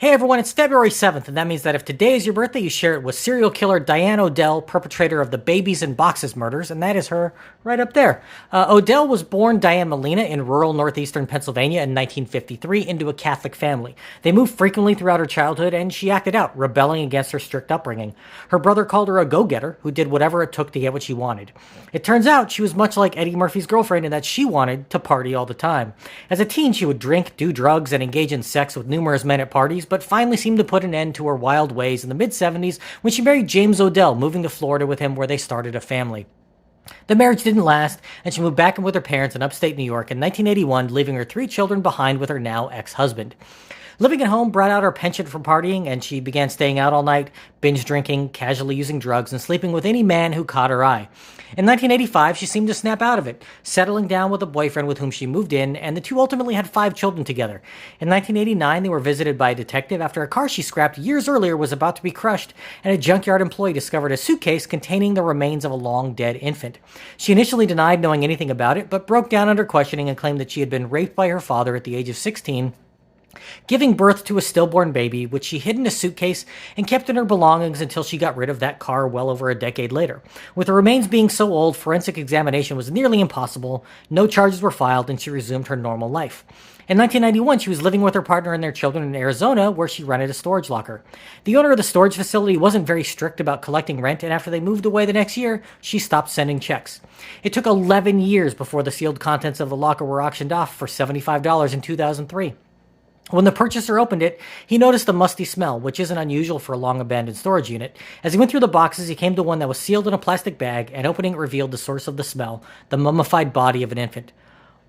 Hey everyone, it's February 7th, and that means that if today is your birthday, you share it with serial killer Diane O'Dell, perpetrator of the Babies in Boxes murders, and that is her right up there. O'Dell was born Diane Molina in rural northeastern Pennsylvania in 1953 into a Catholic family. They moved frequently throughout her childhood, and she acted out, rebelling against her strict upbringing. Her brother called her a go-getter who did whatever it took to get what she wanted. It turns out she was much like Eddie Murphy's girlfriend in that she wanted to party all the time. As a teen, she would drink, do drugs, and engage in sex with numerous men at parties, but finally seemed to put an end to her wild ways in the mid-70s when she married James O'Dell, moving to Florida with him where they started a family. The marriage didn't last, and she moved back in with her parents in upstate New York in 1981, leaving her 3 children behind with her now ex-husband. Living at home brought out her penchant for partying, and she began staying out all night, binge drinking, casually using drugs, and sleeping with any man who caught her eye. In 1985, she seemed to snap out of it, settling down with a boyfriend with whom she moved in, and the two ultimately had 5 children together. In 1989, they were visited by a detective after a car she scrapped years earlier was about to be crushed, and a junkyard employee discovered a suitcase containing the remains of a long-dead infant. She initially denied knowing anything about it, but broke down under questioning and claimed that she had been raped by her father at the age of 16, giving birth to a stillborn baby, which she hid in a suitcase and kept in her belongings until she got rid of that car well over a decade later. With the remains being so old, forensic examination was nearly impossible, no charges were filed, and she resumed her normal life. In 1991, she was living with her partner and their children in Arizona, where she rented a storage locker. The owner of the storage facility wasn't very strict about collecting rent, and after they moved away the next year, she stopped sending checks. It took 11 years before the sealed contents of the locker were auctioned off for $75 in 2003. When the purchaser opened it, he noticed a musty smell, which isn't unusual for a long-abandoned storage unit. As he went through the boxes, he came to one that was sealed in a plastic bag, and opening it revealed the source of the smell, the mummified body of an infant.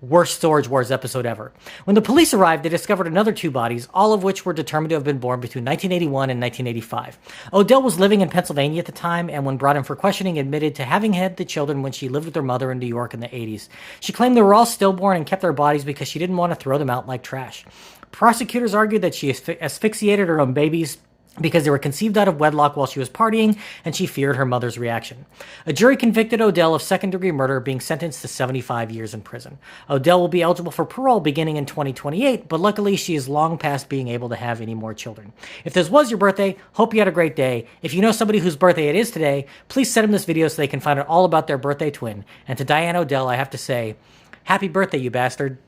Worst Storage Wars episode ever. When the police arrived, they discovered another 2 bodies, all of which were determined to have been born between 1981 and 1985. O'Dell was living in Pennsylvania at the time, and when brought in for questioning, admitted to having had the children when she lived with her mother in New York in the 80s. She claimed they were all stillborn and kept their bodies because she didn't want to throw them out like trash. Prosecutors argued that she asphyxiated her own babies because they were conceived out of wedlock while she was partying, and she feared her mother's reaction. A jury convicted O'Dell of second-degree murder, being sentenced to 75 years in prison. O'Dell will be eligible for parole beginning in 2028, but luckily she is long past being able to have any more children. If this was your birthday, hope you had a great day. If you know somebody whose birthday it is today, please send them this video so they can find out all about their birthday twin. And to Diane O'Dell, I have to say, happy birthday, you bastard.